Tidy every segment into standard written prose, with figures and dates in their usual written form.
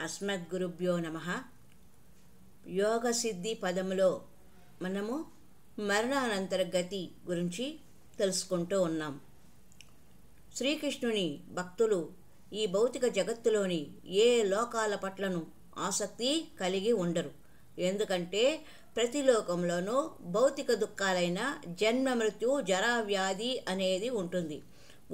అస్మద్గురుభ్యో నమః. యోగ సిద్ధి పదములో మనము మరణానంతర గతి గురించి తెలుసుకుంటూ ఉన్నాం. శ్రీకృష్ణుని భక్తులు ఈ భౌతిక జగత్తులోని ఏ లోకాల పట్లను ఆసక్తి కలిగి ఉండరు. ఎందుకంటే ప్రతి లోకంలోనూ భౌతిక దుఃఖాలైన జన్మ, మృత్యు, జరా, వ్యాధి అనేది ఉంటుంది.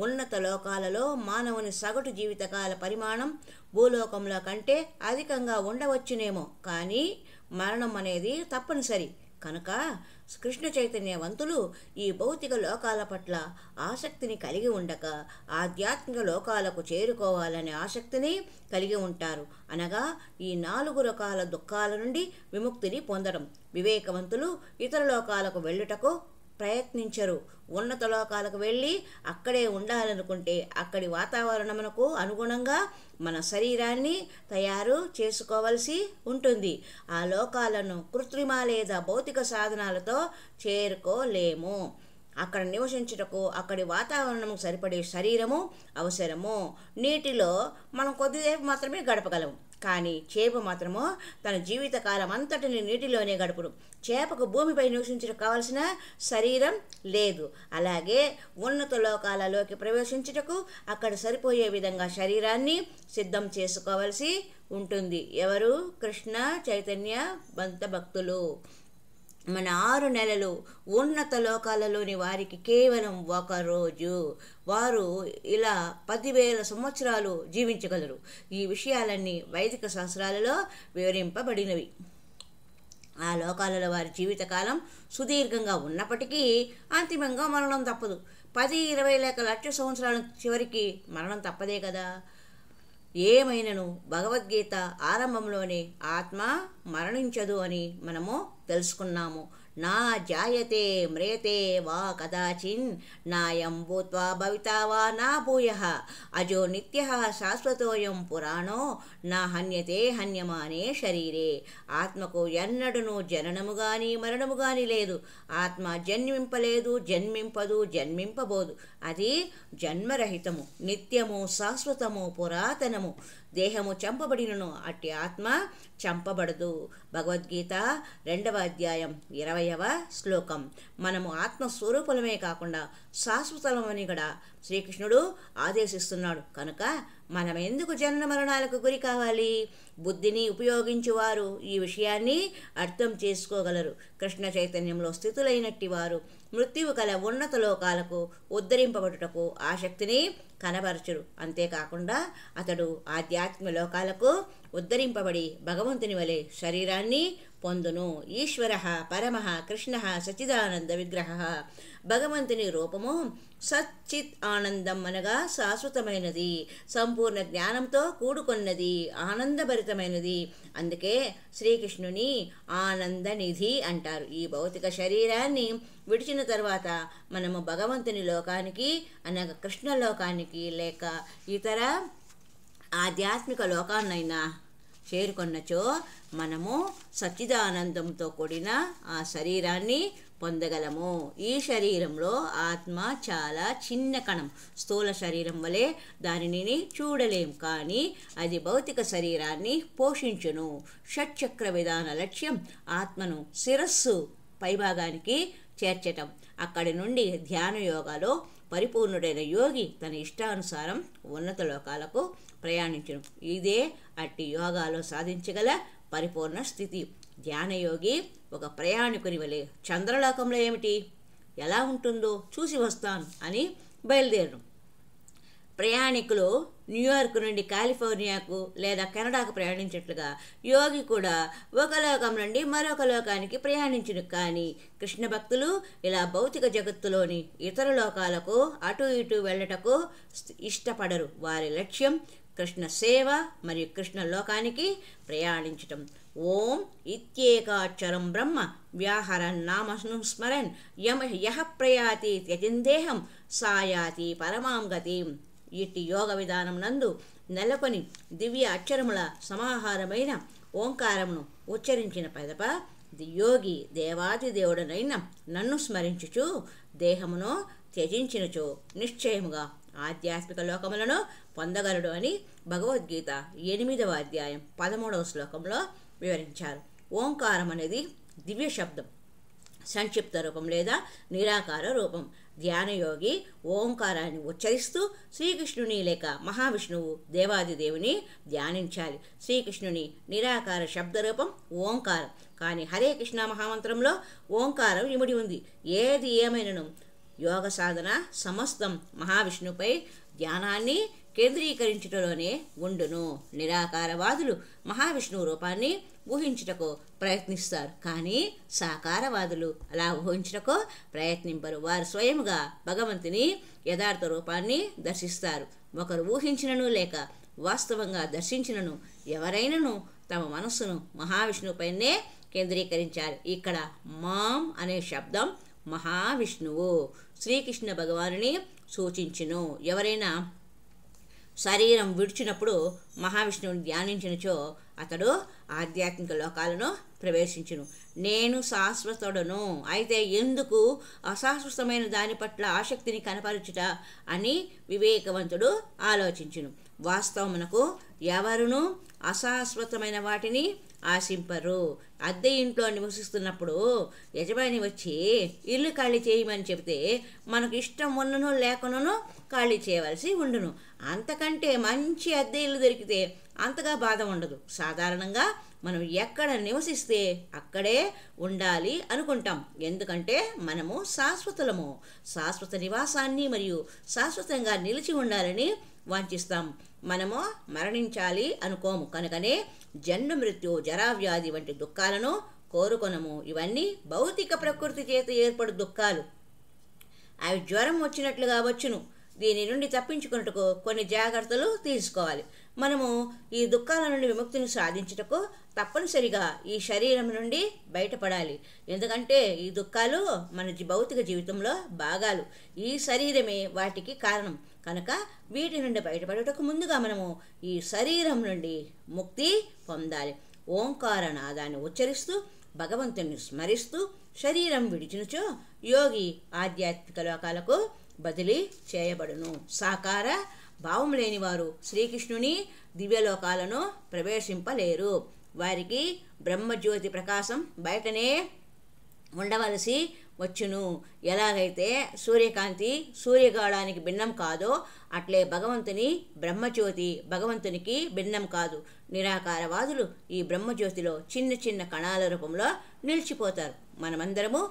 ఉన్నత లోకాలలో మానవుని సగటు జీవితకాల పరిమాణం భూలోకంలో కంటే అధికంగా ఉండవచ్చునేమో, కానీ మరణం అనేది తప్పనిసరి. కనుక కృష్ణ చైతన్యవంతులు ఈ భౌతిక లోకాల పట్ల ఆసక్తిని కలిగి ఉండక ఆధ్యాత్మిక లోకాలకు చేరుకోవాలనే ఆసక్తిని కలిగి ఉంటారు. అనగా ఈ 4 రకాల దుఃఖాల నుండి విముక్తిని పొందడం. వివేకవంతులు ఇతర లోకాలకు వెళ్ళుటకు ప్రయత్నించరు. ఉన్నత లోకాలకు వెళ్ళి అక్కడే ఉండాలనుకుంటే అక్కడి వాతావరణమునకు అనుగుణంగా మన శరీరాన్ని తయారు చేసుకోవలసి ఉంటుంది. ఆ లోకాలను కృత్రిమ లేదా భౌతిక సాధనాలతో చేరుకోలేము. అక్కడ నివసించుటకు అక్కడి వాతావరణము సరిపడే శరీరము అవసరము. నీటిలో మనం కొద్దిసేపు మాత్రమే గడపగలము, కానీ చేప మాత్రము తన జీవితకాలం అంతటిని నీటిలోనే గడుపును. చేపకు భూమిపై నివసించడానికి కావలసిన శరీరం లేదు. అలాగే ఉన్నత లోకాలలోకి ప్రవేశించుటకు అక్కడ సరిపోయే విధంగా శరీరాన్ని సిద్ధం చేసుకోవలసి ఉంటుంది. ఎవరు? కృష్ణ చైతన్య భక్తులు. మన 6 నెలలు ఉన్నత లోకాలలోని వారికి కేవలం 1 రోజు. వారు ఇలా 10,000 సంవత్సరాలు జీవించగలరు. ఈ విషయాలన్నీ వైదిక శాస్త్రాలలో వివరింపబడినవి. ఆ లోకాలలో వారి జీవితకాలం సుదీర్ఘంగా ఉన్నప్పటికీ అంతిమంగా మరణం తప్పదు. 10, 20 లేక 1,00,000 సంవత్సరాల చివరికి మరణం తప్పదే కదా. ఏమైనను భగవద్గీత ఆరంభంలోనే ఆత్మ మరణించదు అని మనము తెలుసుకున్నాము. నా జాయతే మ్రియతే వా కదాచిన్ నాయం భూత్వా భవితా వా నా భూయః అజో నిత్యః శాశ్వతోయం పురాణో నా హన్యతే హన్యమానే శరీరే. ఆత్మకు ఎన్నడను జననము గాని మరణము గాని లేదు. ఆత్మ జన్మింపలేదు, జన్మింపదు, జన్మింపబోదు. అది జన్మరహితము, నిత్యము, శాశ్వతము, పురాతనము. దేహము చంపబడినను అట్టి ఆత్మ చంపబడదు. భగవద్గీత 2వ అధ్యాయం 20వ శ్లోకం. మనము ఆత్మస్వరూపులమే కాకుండా శాశ్వతమని కూడా శ్రీకృష్ణుడు ఆదేశిస్తున్నాడు. కనుక మనం ఎందుకు జన్మ మరణాలకు గురి కావాలి? బుద్ధిని ఉపయోగించువారు ఈ విషయాన్ని అర్థం చేసుకోగలరు. కృష్ణ చైతన్యంలో స్థితులైనట్టి వారు మృత్యువు కల ఉన్నత లోకాలకు ఉద్ధరింపబడుటకు ఆసక్తిని కనబరచురు. అంతేకాకుండా అతడు ఆధ్యాత్మిక లోకాలకు ఉద్ధరింపబడి భగవంతుని వలె శరీరాన్ని పొందును. ఈశ్వర పరమ కృష్ణ సచ్చిదానంద విగ్రహ. భగవంతుని రూపము సచ్చిత్ ఆనందం అనగా శాశ్వతమైనది, సంపూర్ణ జ్ఞానంతో కూడుకున్నది, ఆనందభరితమైనది. అందుకే శ్రీకృష్ణుని ఆనంద నిధి అంటారు. ఈ భౌతిక శరీరాన్ని విడిచిన తర్వాత మనము భగవంతుని లోకానికి అనగా కృష్ణ లోకానికి లేక ఇతర ఆధ్యాత్మిక లోకాన్నైనా చేరుకొన్నచో మనము సచ్చిదానందంతో కూడిన ఆ శరీరాన్ని పొందగలము. ఈ శరీరంలో ఆత్మ చాలా చిన్న కణం. స్థూల శరీరం వలె దానిని చూడలేం, కానీ అది భౌతిక శరీరాన్ని పోషించును. షట్చక్ర విధాన లక్ష్యం ఆత్మను శిరస్సు పైభాగానికి చేర్చటం. అక్కడి నుండి ధ్యాన యోగాలో పరిపూర్ణుడైన యోగి తన ఇష్టానుసారం ఉన్నత లోకాలకు ప్రయాణించును. ఇదే అట్టి యోగాలో సాధించగల పరిపూర్ణ స్థితి. ధ్యానయోగి ఒక ప్రయాణికుని వలె చంద్రలోకంలో ఏమిటి ఎలా ఉంటుందో చూసి వస్తాను అని బయలుదేరను. ప్రయాణికులు న్యూయార్క్ నుండి కాలిఫోర్నియాకు లేదా కెనడాకు ప్రయాణించినట్లుగా యోగి కూడా ఒక లోకం నుండి మరొక లోకానికి ప్రయాణించును. కానీ కృష్ణ భక్తులు ఇలా భౌతిక జగత్తులోని ఇతర లోకాలకు అటు ఇటు వెళ్ళటకు ఇష్టపడరు. వారి లక్ష్యం కృష్ణ సేవ మరియు కృష్ణ లోకానికి ప్రయాణించటం. ఓం ఇత్యేకాక్షరం బ్రహ్మ వ్యాహరన్ నామను స్మరన్ యః ప్రయాతి త్యజిందేహం సాయాతి పరమాం గతిం. ఇట్టి యోగ విధానం నందు నెలకొని దివ్య అక్షరముల సమాహారమైన ఓంకారమును ఉచ్చరించిన పెదప యోగి దేవాది దేవుడనైన నన్ను స్మరించుచు దేహమును త్యజించినచో నిశ్చయముగా ఆధ్యాత్మిక లోకములను పొందగలడు అని భగవద్గీత 8వ అధ్యాయం 13వ శ్లోకంలో వివరించారు. ఓంకారం అనేది దివ్య శబ్దం, సంక్షిప్త రూపం లేదా నిరాకార రూపం. ధ్యానయోగి ఓంకారాన్ని ఉచ్చరిస్తూ శ్రీకృష్ణుని లేక మహావిష్ణువు దేవాదిదేవుని ధ్యానించాలి. శ్రీకృష్ణుని నిరాకార శబ్దరూపం ఓంకారం. కానీ హరే కృష్ణ మహామంత్రంలో ఓంకారం ఇమిడి ఉంది. ఏది ఏమైనను యోగ సాధన సమస్తం మహావిష్ణుపై ధ్యానాన్ని కేంద్రీకరించుటలోనే ఉండును. నిరాకారవాదులు మహావిష్ణువు రూపాన్ని ఊహించుటకు ప్రయత్నిస్తారు, కానీ సాకారవాదులు అలా ఊహించుటకు ప్రయత్నింపరు. వారు స్వయముగా భగవంతుని యథార్థ రూపాన్ని దర్శిస్తారు. ఒకరు ఊహించినను లేక వాస్తవంగా దర్శించినను ఎవరైనను తమ మనస్సును మహావిష్ణువుపైనే కేంద్రీకరించాలి. ఇక్కడ మాం అనే శబ్దం మహావిష్ణువు శ్రీకృష్ణ భగవానుని సూచించును. ఎవరైనా శరీరం విడిచినప్పుడు మహావిష్ణువుని ధ్యానించినచో అతడు ఆధ్యాత్మిక లోకాలను ప్రవేశించును. నేను శాశ్వతుడను, అయితే ఎందుకు అశాశ్వతమైన దాని పట్ల ఆసక్తిని కనపరచుట అని వివేకవంతుడు ఆలోచించును. వాస్తవమునకు ఎవరును అశాశ్వతమైన వాటిని ఆశింపరు. అద్దె ఇంట్లో నివసిస్తున్నప్పుడు యజమాని వచ్చి ఇల్లు ఖాళీ చేయమని చెబితే మనకు ఇష్టం ఉన్నను లేకనో ఖాళీ చేయవలసి ఉండును. అంతకంటే మంచి అద్దె ఇల్లు దొరికితే అంతగా బాధ ఉండదు. సాధారణంగా మనం ఎక్కడ నివసిస్తే అక్కడే ఉండాలి అనుకుంటాం, ఎందుకంటే మనము శాశ్వతులము. శాశ్వత నివాసాన్ని మరియు శాశ్వతంగా నిలిచి ఉండాలని వాంఛిస్తాం. మనము మరణించాలి అనుకోము, కనుకనే జన్మ మృత్యు జరావ్యాధి వంటి దుఃఖాలను కోరుకొనము. ఇవన్నీ భౌతిక ప్రకృతి చేత ఏర్పడు దుఃఖాలు. అవి జ్వరం వచ్చినట్లుగా వచ్చును. దీని నుండి తప్పించుకున్నట్టుకు కొన్ని జాగ్రత్తలు తీసుకోవాలి. మనము ఈ దుఃఖాల నుండి విముక్తిని సాధించుటకు తప్పనిసరిగా ఈ శరీరం నుండి బయటపడాలి. ఎందుకంటే ఈ దుఃఖాలు మన భౌతిక జీవితంలో భాగాలు. ఈ శరీరమే వాటికి కారణం. కనుక వీటి నుండి బయటపడుటకు ముందుగా మనము ఈ శరీరం నుండి ముక్తి పొందాలి. ఓంకార నాదాన్ని ఉచ్చరిస్తూ భగవంతుని స్మరిస్తూ శరీరం విడిచినచో యోగి ఆధ్యాత్మిక లోకాలకు బదిలీ చేయబడును. సాకార భావం లేని వారు శ్రీకృష్ణుని దివ్యలోకాలను ప్రవేశింపలేరు. వారికి బ్రహ్మజ్యోతి ప్రకాశం బయటనే ఉండవలసి వచ్చును. ఎలాగైతే సూర్యకాంతి సూర్యగాఢానికి భిన్నం కాదో అట్లే భగవంతుని బ్రహ్మజ్యోతి భగవంతునికి భిన్నం కాదు. నిరాకారవాదులు ఈ బ్రహ్మజ్యోతిలో చిన్న చిన్న కణాల రూపంలో నిలిచిపోతారు. మనమందరము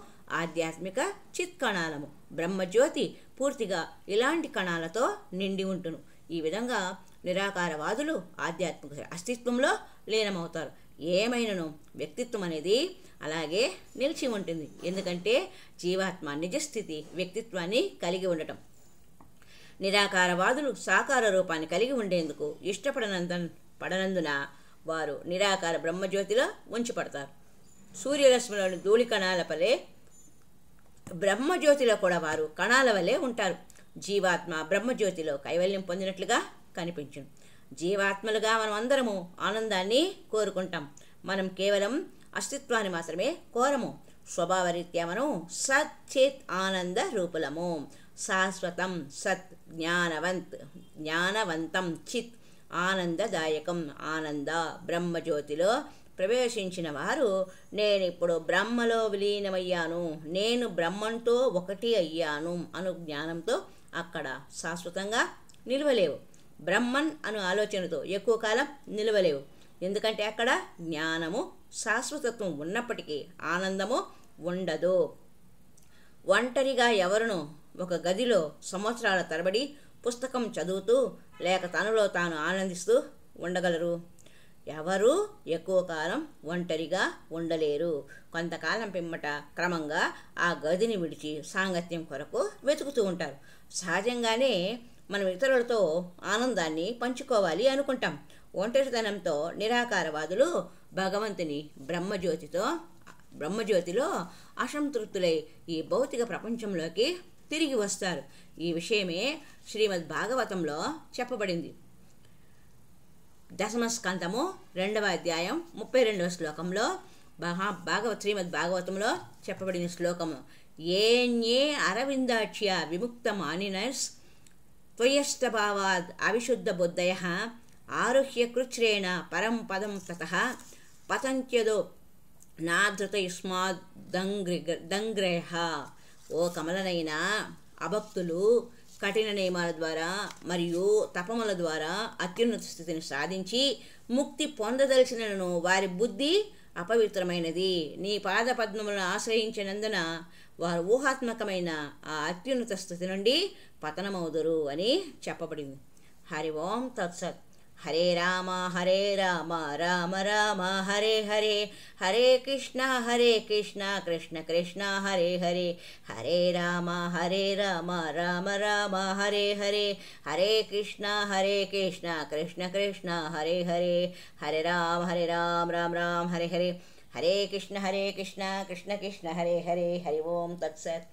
ఆధ్యాత్మిక చిత్కణాలము. బ్రహ్మజ్యోతి పూర్తిగా ఇలాంటి కణాలతో నిండి ఉంటును. ఈ విధంగా నిరాకారవాదులు ఆధ్యాత్మిక అస్తిత్వంలో లీనమవుతారు. ఏమైనను వ్యక్తిత్వం అనేది అలాగే నిలిచి ఉంటుంది, ఎందుకంటే జీవాత్మ నిజస్థితి వ్యక్తిత్వాన్ని కలిగి ఉండటం. నిరాకారవాదులు సాకార రూపాన్ని కలిగి ఉండేందుకు పడనందున వారు నిరాకార బ్రహ్మజ్యోతిలో ఉంచబడతారు. సూర్యరశ్మిలోని ధూళి కణాల వలె బ్రహ్మజ్యోతిలో కూడా వారు కణాల వలె ఉంటారు. జీవాత్మ బ్రహ్మజ్యోతిలో కైవల్యం పొందినట్లుగా కనిపించును. జీవాత్మలుగా మనం అందరము ఆనందాన్ని కోరుకుంటాం. మనం కేవలం అస్తిత్వాన్ని మాత్రమే కోరము. స్వభావరీత్యా మనం సత్ చిత్ ఆనంద రూపులము. శాశ్వతం సత్ జ్ఞానవంతం చిత్ ఆనందదాయకం ఆనంద బ్రహ్మజ్యోతిలో ప్రవేశించిన వారు నేనిప్పుడు బ్రహ్మలో విలీనమయ్యాను, నేను బ్రహ్మంతో ఒకటి అయ్యాను అను జ్ఞానంతో అక్కడ శాశ్వతంగా నిలవలేవు. బ్రహ్మన్ అను ఆలోచనతో ఎక్కువ కాలం నిలవలేవు, ఎందుకంటే అక్కడ జ్ఞానము శాశ్వతత్వం ఉన్నప్పటికీ ఆనందము ఉండదు. ఒంటరిగా ఎవరును ఒక గదిలో సంవత్సరాల తరబడి పుస్తకం చదువుతూ లేక తనలో తాను ఆనందిస్తూ ఉండగలరు. ఎవరు ఎక్కువ కాలం ఒంటరిగా ఉండలేరు. కొంతకాలం పిమ్మట క్రమంగా ఆ గదిని విడిచి సాంగత్యం కొరకు వెతుకుతూ ఉంటారు. సహజంగానే మనం ఇతరులతో ఆనందాన్ని పంచుకోవాలి అనుకుంటాం. ఒంటరితనంతో నిరాకారవాదులు భగవంతుని బ్రహ్మజ్యోతిలో అసంతృప్తులై ఈ భౌతిక ప్రపంచంలోకి తిరిగి వస్తారు. ఈ విషయమే శ్రీమద్ భాగవతంలో చెప్పబడింది. దశమ స్కందము 2వ అధ్యాయం 32వ శ్లోకంలో శ్రీమద్ భాగవతంలో చెప్పబడిన శ్లోకము ఏన్యే అరవిందాక్ష్య విముక్త మానినస్ త్వయష్టభావాద్ అవిశుద్ధ బుద్ధయ ఆరుహ్య కృచ్రేణ పరం పదం తతః పతంత్యదో నాధృతయుష్మాదంగ్రహ. ఓ కమలనైనా, అభక్తులు కఠిన నియమాల ద్వారా మరియు తపముల ద్వారా అత్యున్నత స్థితిని సాధించి ముక్తి పొందదలిచినను వారి బుద్ధి అపవిత్రమైనది. నీ పాద పద్మములను ఆశ్రయించినందున వారు ఊహాత్మకమైన ఆ అత్యున్నత స్థితి నుండి పతనమవుదురు అని చెప్పబడింది. హరి ఓం తత్సత్. హరే రామ రామ రామ హరే హరే, హరే కృష్ణ కృష్ణ కృష్ణ హరే హరే, హరే రామ రామ రామ హరే హరే, హరే కృష్ణ కృష్ణ కృష్ణ హరే హరే, హరే రామ రామ రామ హరే హరే, హరే కృష్ణ కృష్ణ కృష్ణ కృష్ణ హరే హరే. హరి ఓం తత్సత్.